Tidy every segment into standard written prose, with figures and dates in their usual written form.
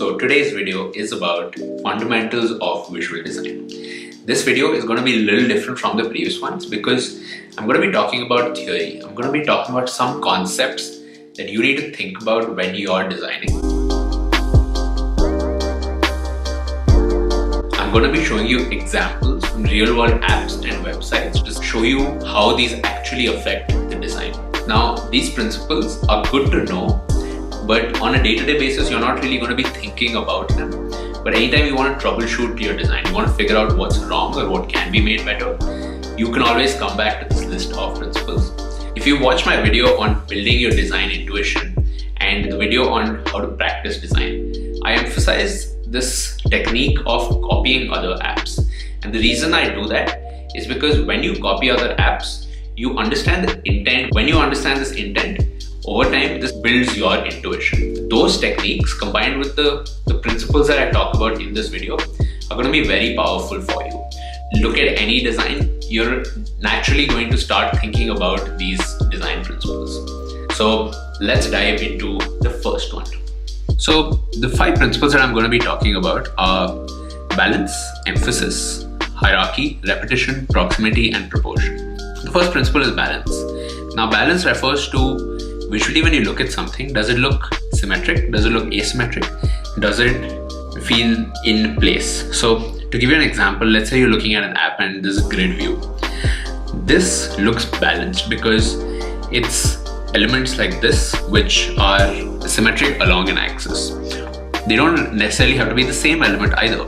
So today's video is about fundamentals of visual design. This video is going to be a little different from the previous ones because I'm going to be talking about theory. I'm going to be talking about some concepts that you need to think about when you are designing. I'm going to be showing you examples from real world apps and websites to show you how these actually affect the design. Now, these principles are good to know, but on a day-to-day basis, you're not really going to be thinking about them. But anytime you want to troubleshoot your design, you want to figure out what's wrong or what can be made better, you can always come back to this list of principles. If you watch my video on building your design intuition and the video on how to practice design, I emphasize this technique of copying other apps. And the reason I do that is because when you copy other apps, you understand the intent. When you understand this intent, over time, this builds your intuition. Those techniques combined with the principles that I talk about in this video are going to be very powerful for you. Look at any design, you're naturally going to start thinking about these design principles. So let's dive into the first one. So the 5 principles that I'm going to be talking about are balance, emphasis, hierarchy, repetition, proximity, and proportion. The first principle is balance. Now balance refers to visually when you look at something, does it look symmetric? Does it look asymmetric? Does it feel in place? So to give you an example, let's say you're looking at an app and there's a grid view. This looks balanced because it's elements like this which are symmetric along an axis. They don't necessarily have to be the same element either.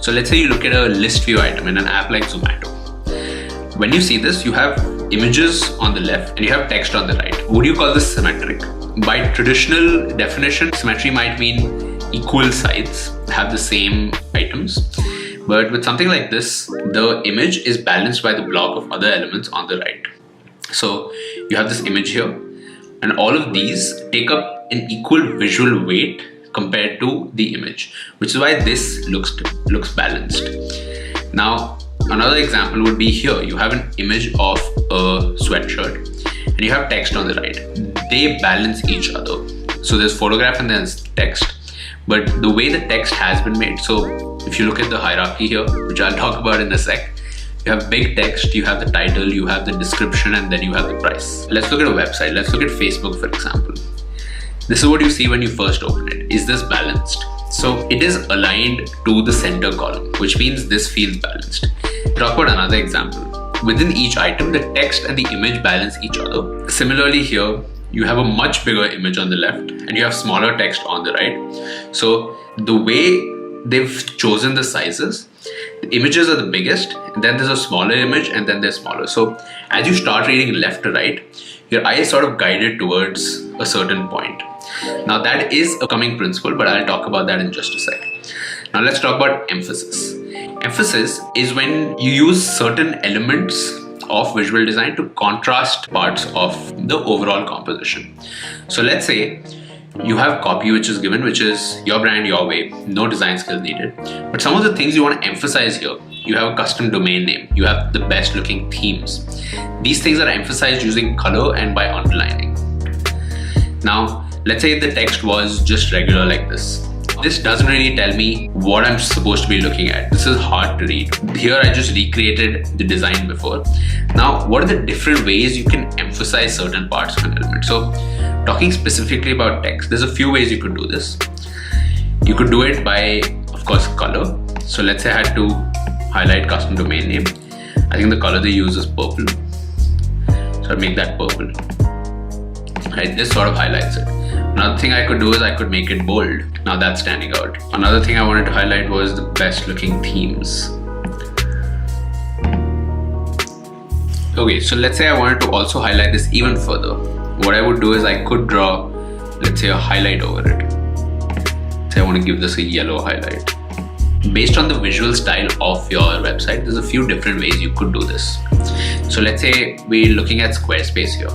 So let's say you look at a list view item in an app like Zomato. When you see this, you have images on the left and you have text on the right. Would you call this symmetric? By traditional definition, symmetry might mean equal sides have the same items. But with something like this, the image is balanced by the block of other elements on the right. So you have this image here, and all of these take up an equal visual weight compared to the image, which is why this looks balanced. Now, another example would be here. You have an image of a sweatshirt and you have text on the right. They balance each other. So there's photograph and there's text. But the way the text has been made, so if you look at the hierarchy here, which I'll talk about in a sec, you have big text, you have the title, you have the description, and then you have the price. Let's look at a website. Let's look at Facebook, for example. This is what you see when you first open it. Is this balanced? So it is aligned to the center column, which means this feels balanced. Talk about another example. Within each item, the text and the image balance each other. Similarly here, you have a much bigger image on the left and you have smaller text on the right. So the way they've chosen the sizes, the images are the biggest, and then there's a smaller image and then they're smaller. So as you start reading left to right, your eye is sort of guided towards a certain point. Now that is a coming principle, but I'll talk about that in just a sec. Now let's talk about emphasis. Emphasis is when you use certain elements of visual design to contrast parts of the overall composition. So let's say you have copy which is given, which is your brand, your way, no design skills needed. But some of the things you want to emphasize here, you have a custom domain name, you have the best looking themes. These things are emphasized using color and by underlining. Now, let's say the text was just regular like this. This doesn't really tell me what I'm supposed to be looking at. This is hard to read. Here I just recreated the design before. Now, what are the different ways you can emphasize certain parts of an element? So, talking specifically about text, there's a few ways you could do this. You could do it by, of course, color. So let's say I had to highlight custom domain name. I think the color they use is purple. So I'll make that purple. Right, this sort of highlights it. Another thing I could do is I could make it bold. Now that's standing out. Another thing I wanted to highlight was the best looking themes. Okay, so let's say I wanted to also highlight this even further. What I would do is I could draw, let's say, a highlight over it. Say I want to give this a yellow highlight. Based on the visual style of your website, there's a few different ways you could do this. So let's say we're looking at Squarespace here.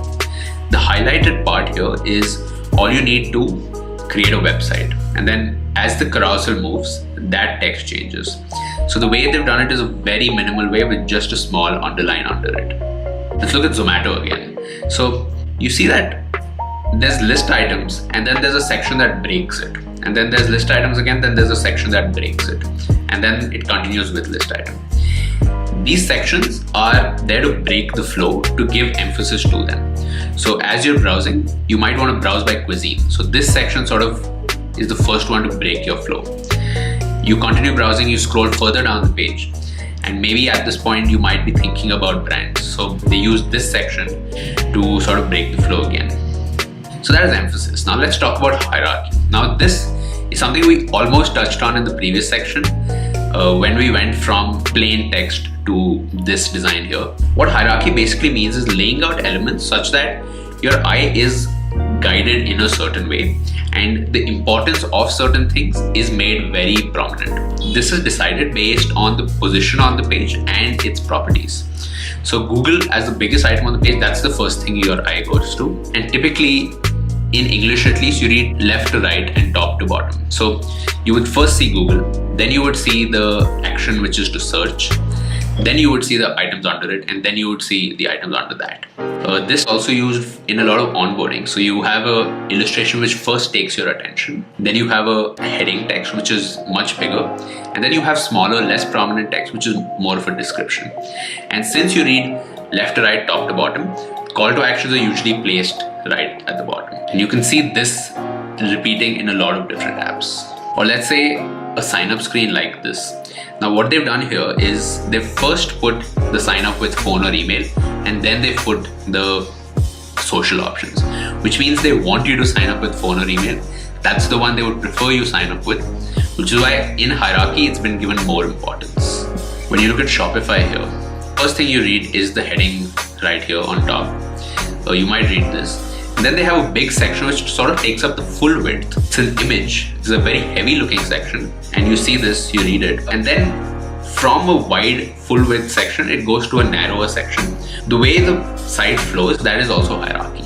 The highlighted part here is all you need to create a website, and then as the cursor moves, that text changes. So the way they've done it is a very minimal way with just a small underline under it. Let's look at Zomato again. So you see that there's list items and then there's a section that breaks it, and then there's list items again, then there's a section that breaks it, and then it continues with list item. These sections are there to break the flow, to give emphasis to them. So as you're browsing, you might want to browse by cuisine. So this section sort of is the first one to break your flow. You continue browsing, you scroll further down the page, and maybe at this point you might be thinking about brands. So they use this section to sort of break the flow again. So that is emphasis. Now let's talk about hierarchy. Now this is something we almost touched on in the previous section when we went from plain text to this design here. What hierarchy basically means is laying out elements such that your eye is guided in a certain way and the importance of certain things is made very prominent. This is decided based on the position on the page and its properties. So Google as the biggest item on the page, that's the first thing your eye goes to. And typically in English at least, you read left to right and top to bottom. So you would first see Google, then you would see the action which is to search, then you would see the items under it, and then you would see the items under that. This is also used in a lot of onboarding. So you have a illustration which first takes your attention, then you have a heading text which is much bigger, and then you have smaller, less prominent text which is more of a description. And since you read left to right, top to bottom, call to actions are usually placed right at the bottom. And you can see this repeating in a lot of different apps. Or let's say a sign up screen like this. Now what they've done here is they've first put the sign up with phone or email, and then they put the social options, which means they want you to sign up with phone or email. That's the one they would prefer you sign up with, which is why in hierarchy it's been given more importance. When you look at Shopify here, first thing you read is the heading right here on top. You might read this. And then they have a big section which sort of takes up the full width. It's an image. It's a very heavy looking section. And you see this, you read it. And then from a wide full width section, it goes to a narrower section. The way the site flows, that is also hierarchy.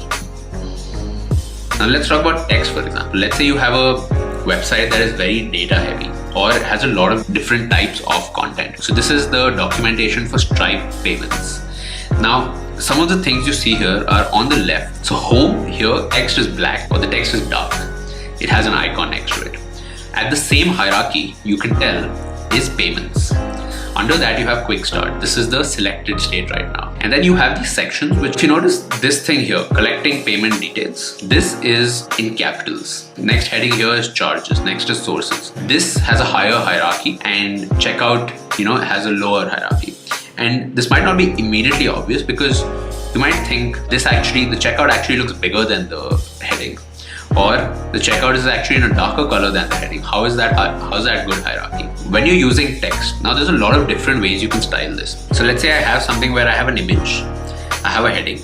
Now let's talk about text, for example. Let's say you have a website that is very data heavy or it has a lot of different types of content. So this is the documentation for Stripe payments. Now, some of the things you see here are on the left. So home here, text is black or the text is dark. It has an icon next to it. At the same hierarchy, you can tell is payments. Under that you have quick start. This is the selected state right now. And then you have these sections which, if you notice this thing here, collecting payment details. This is in capitals. Next heading here is charges. Next is sources. This has a higher hierarchy and checkout, has a lower hierarchy. And this might not be immediately obvious because you might think the checkout actually looks bigger than the heading, or the checkout is actually in a darker color than the heading. How is that good hierarchy? When you're using text, now there's a lot of different ways you can style this. So let's say I have something where I have an image, I have a heading,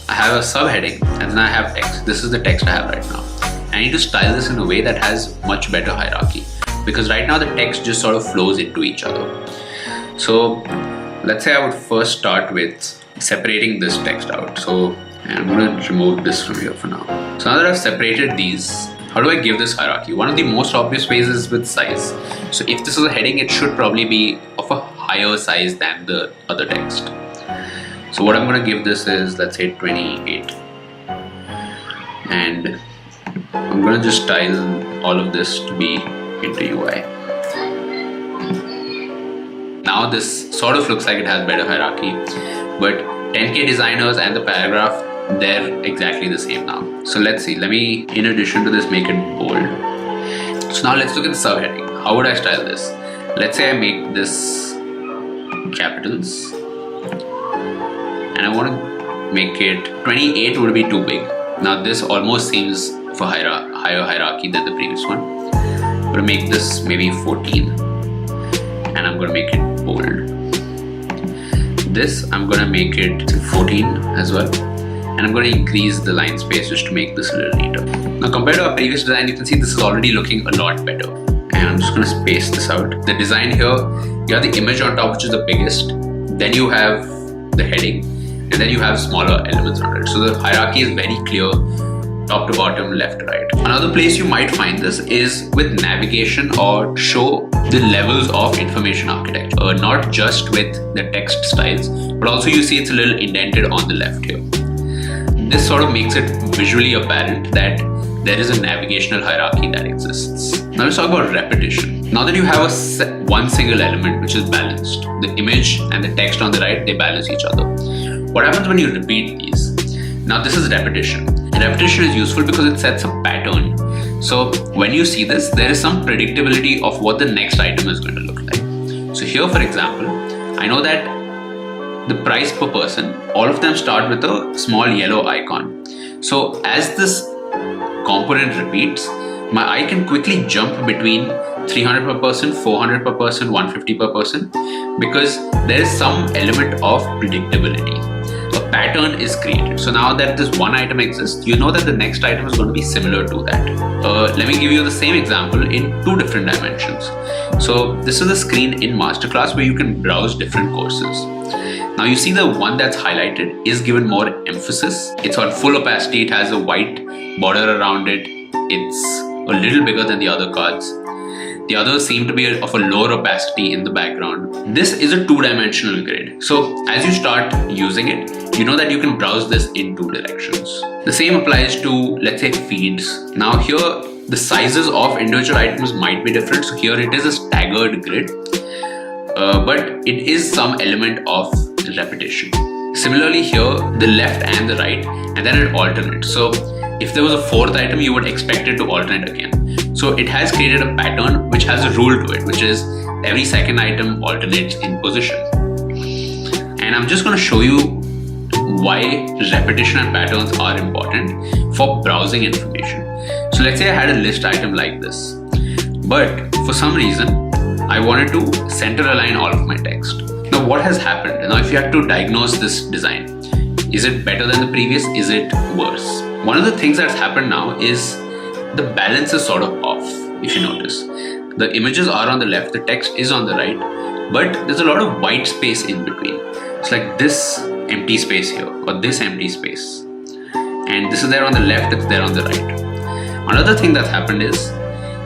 I have a subheading, and then I have text. This is the text I have right now. I need to style this in a way that has much better hierarchy because right now the text just sort of flows into each other. So let's say I would first start with separating this text out. So I'm going to remove this from here for now. So now that I've separated these, how do I give this hierarchy? One of the most obvious ways is with size. So if this is a heading, it should probably be of a higher size than the other text. So what I'm going to give this is, let's say 28. And I'm going to just style all of this to be into UI. Now this sort of looks like it has better hierarchy, but 10K designers and the paragraph, they're exactly the same now. So let's see, let me, in addition to this, make it bold. So now let's look at the subheading. How would I style this? Let's say I make this capitals and I want to make it 28 would be too big. Now this almost seems for higher hierarchy than the previous one. I'm going to make this maybe 14 and I'm going to make it bold. This I'm going to make it 14 as well, and I'm going to increase the line space just to make this a little neater. Now compared to our previous design, you can see this is already looking a lot better, and I'm just going to space this out. The design here, you have the image on top which is the biggest, then you have the heading, and then you have smaller elements under it. So the hierarchy is very clear, top to bottom, left to right. Another place you might find this is with navigation or show the levels of information architecture, not just with the text styles, but also you see it's a little indented on the left here. This sort of makes it visually apparent that there is a navigational hierarchy that exists. Now let's talk about repetition. Now that you have one single element which is balanced, the image and the text on the right, they balance each other. What happens when you repeat these? Now this is repetition. Repetition is useful because it sets a pattern. So when you see this, there is some predictability of what the next item is going to look like. So here, for example, I know that the price per person, all of them start with a small yellow icon. So as this component repeats, my eye can quickly jump between 300 per person, 400 per person, 150 per person, because there is some element of predictability. A pattern is created. So now that this one item exists, you know that the next item is going to be similar to that. Let me give you the same example in two different dimensions. So this is the screen in Masterclass where you can browse different courses. Now you see the one that's highlighted is given more emphasis. It's on full opacity. It has a white border around it. It's a little bigger than the other cards. The others seem to be of a lower opacity in the background. This is a two-dimensional grid. So as you start using it, you know that you can browse this in two directions. The same applies to, let's say, feeds. Now here, the sizes of individual items might be different. So here it is a staggered grid, but it is some element of repetition. Similarly here, the left and the right, and then it alternates. So if there was a fourth item, you would expect it to alternate again. So it has created a pattern which has a rule to it, which is every second item alternates in position. And I'm just going to show you why repetition and patterns are important for browsing information. So let's say I had a list item like this, but for some reason I wanted to center align all of my text. Now what has happened? Now if you had to diagnose this design, is it better than the previous? Is it worse? One of the things that's happened now is the balance is sort of off. If you notice, the images are on the left, the text is on the right, but there's a lot of white space in between. It's like this empty space here, or this empty space, and this is there on the left, it's there on the right. Another thing that's happened is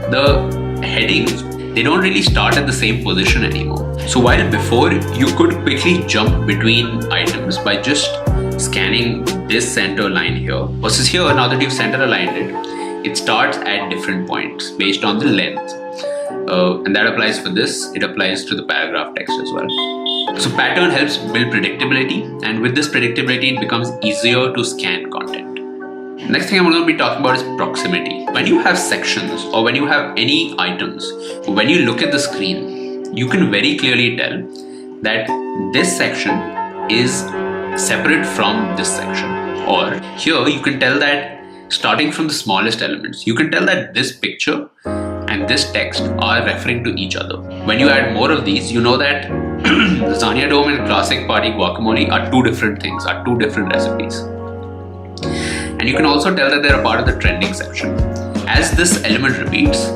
the headings, they don't really start at the same position anymore. So while before you could quickly jump between items by just scanning this center line here, versus here, now that you've center aligned it starts at different points based on the length. And that applies for this, it applies to the paragraph text as well. So pattern helps build predictability, and with this predictability it becomes easier to scan content. Next thing I'm going to be talking about is proximity. When you have sections or when you have any items, when you look at the screen, you can very clearly tell that this section is separate from this section. Or here you can tell that starting from the smallest elements, you can tell that this picture and this text are referring to each other. When you add more of these, you know that lasagna dome and classic party guacamole are two different things, are two different recipes. And you can also tell that they're a part of the trending section. As this element repeats,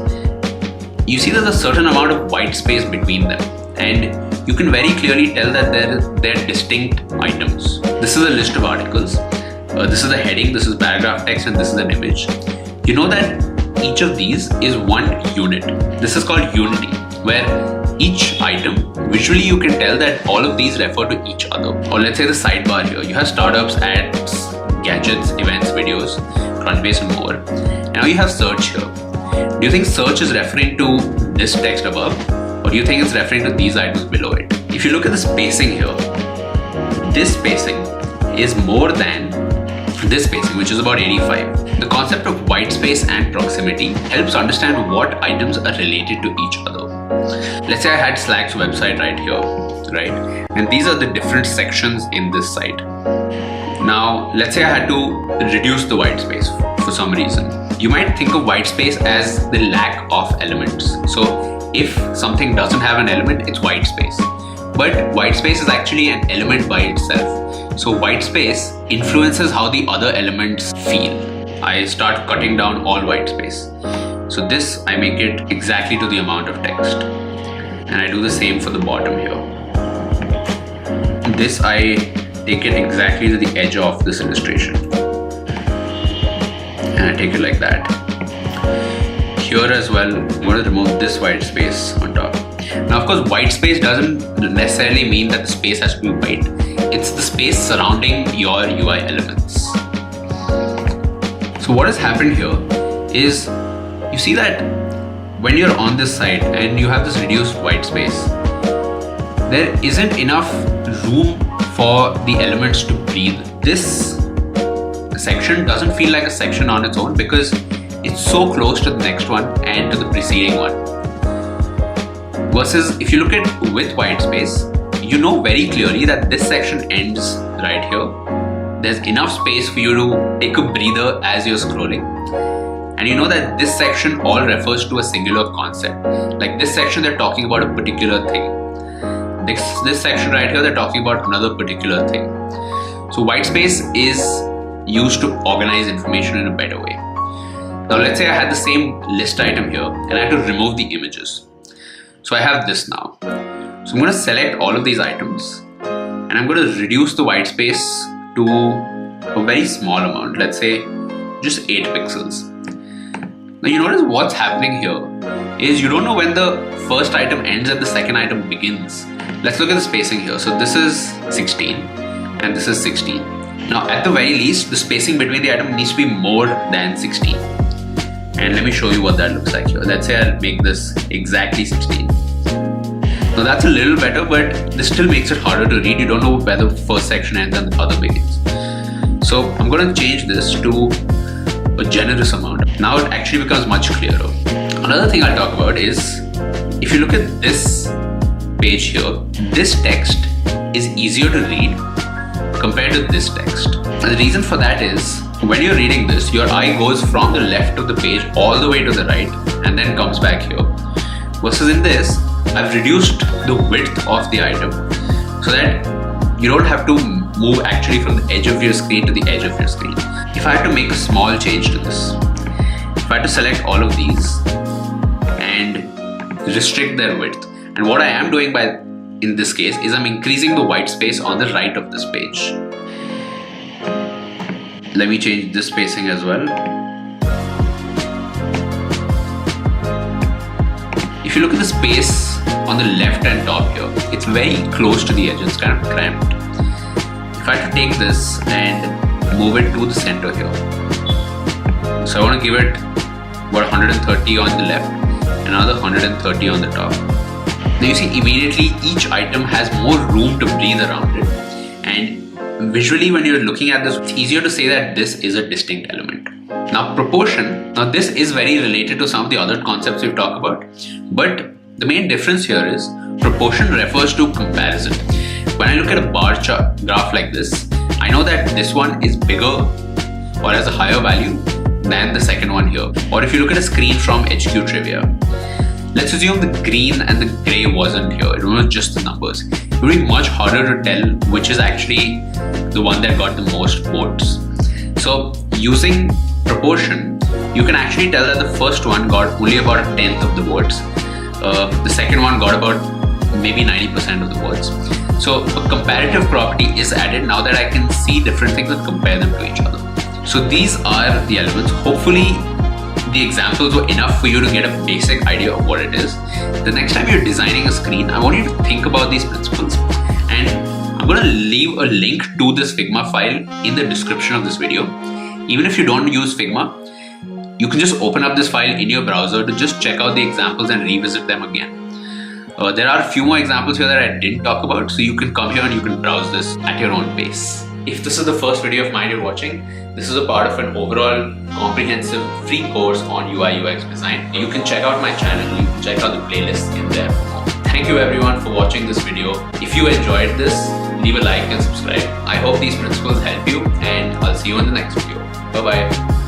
you see there's a certain amount of white space between them, and you can very clearly tell that they're distinct items. This is a list of articles. This is the heading, this is paragraph text, and this is an image. You know that each of these is one unit. This is called unity, where each item, visually you can tell that all of these refer to each other. Or let's say the sidebar here, you have startups, ads, gadgets, events, videos, Crunchbase and more. And now you have search here. Do you think search is referring to this text above, or do you think it's referring to these items below it? If you look at the spacing here, this spacing is more than this spacing, which is about 85. The concept of white space and proximity helps understand what items are related to each other. Let's say I had Slack's website right here, right? And these are the different sections in this site. Now, let's say I had to reduce the white space for some reason. You might think of white space as the lack of elements. So if something doesn't have an element, it's white space. But white space is actually an element by itself. So white space influences how the other elements feel. I start cutting down all white space. So this, I make it exactly to the amount of text. And I do the same for the bottom here. This, I take it exactly to the edge of this illustration. And I take it like that. Here as well, I'm going to remove this white space on top. Now, of course, white space doesn't necessarily mean that the space has to be white. It's the space surrounding your UI elements. So what has happened here is you see that when you're on this site and you have this reduced white space, there isn't enough room for the elements to breathe. This section doesn't feel like a section on its own because it's so close to the next one and to the preceding one. Versus if you look at with white space, you know very clearly that this section ends right here. There's enough space for you to take a breather as you're scrolling. And you know that this section all refers to a singular concept. Like this section, they're talking about a particular thing. This section right here, they're talking about another particular thing. So white space is used to organize information in a better way. Now let's say I had the same list item here and I had to remove the images. So I have this now. So I'm going to select all of these items and I'm going to reduce the white space to a very small amount. Let's say just 8 pixels. Now you notice what's happening here is you don't know when the first item ends and the second item begins. Let's look at the spacing here. So this is 16 and this is 16. Now at the very least, the spacing between the item needs to be more than 16. And let me show you what that looks like here. Let's say I'll make this exactly 16. Now that's a little better, but this still makes it harder to read. You don't know where the first section ends and the other begins. So I'm going to change this to a generous amount. Now it actually becomes much clearer. Another thing I'll talk about is if you look at this page here, this text is easier to read compared to this text. And the reason for that is when you're reading this, your eye goes from the left of the page all the way to the right and then comes back here. Versus in this, I've reduced the width of the item so that you don't have to move actually from the edge of your screen to the edge of your screen. If I had to make a small change to this, if I had to select all of these and restrict their width, and what I am doing in this case is I'm increasing the white space on the right of this page. Let me change this spacing as well. If you look at the space on the left and top here, it's very close to the edge, it's kind of cramped. If I had to take this and move it to the center here, so I want to give it about 130 on the left and another 130 on the top. Now you see immediately each item has more room to breathe around it, and visually when you're looking at this, it's easier to say that this is a distinct element. Now proportion, now this is very related to some of the other concepts we've talked about, but the main difference here is proportion refers to comparison. When I look at a bar chart graph like this, I know that this one is bigger or has a higher value than the second one here. Or if you look at a screen from HQ Trivia, let's assume the green and the grey wasn't here, it was just the numbers. It would be much harder to tell which is actually the one that got the most votes. So using proportion, you can actually tell that the first one got only about 1/10 of the votes. The second one got about maybe 90% of the votes. So a comparative property is added now that I can see different things and compare them to each other. So these are the elements. Hopefully the examples were enough for you to get a basic idea of what it is. The next time you're designing a screen, I want you to think about these principles, and I'm going to leave a link to this Figma file in the description of this video. Even if you don't use Figma, you can just open up this file in your browser to just check out the examples and revisit them again. There are a few more examples here that I didn't talk about, so you can come here and you can browse this at your own pace. If this is the first video of mine you're watching, this is a part of an overall comprehensive free course on UI UX design. You can check out my channel, you can check out the playlist in there for more. Thank you everyone for watching this video. If you enjoyed this, leave a like and subscribe. I hope these principles help you, and I'll see you in the next video. Bye bye.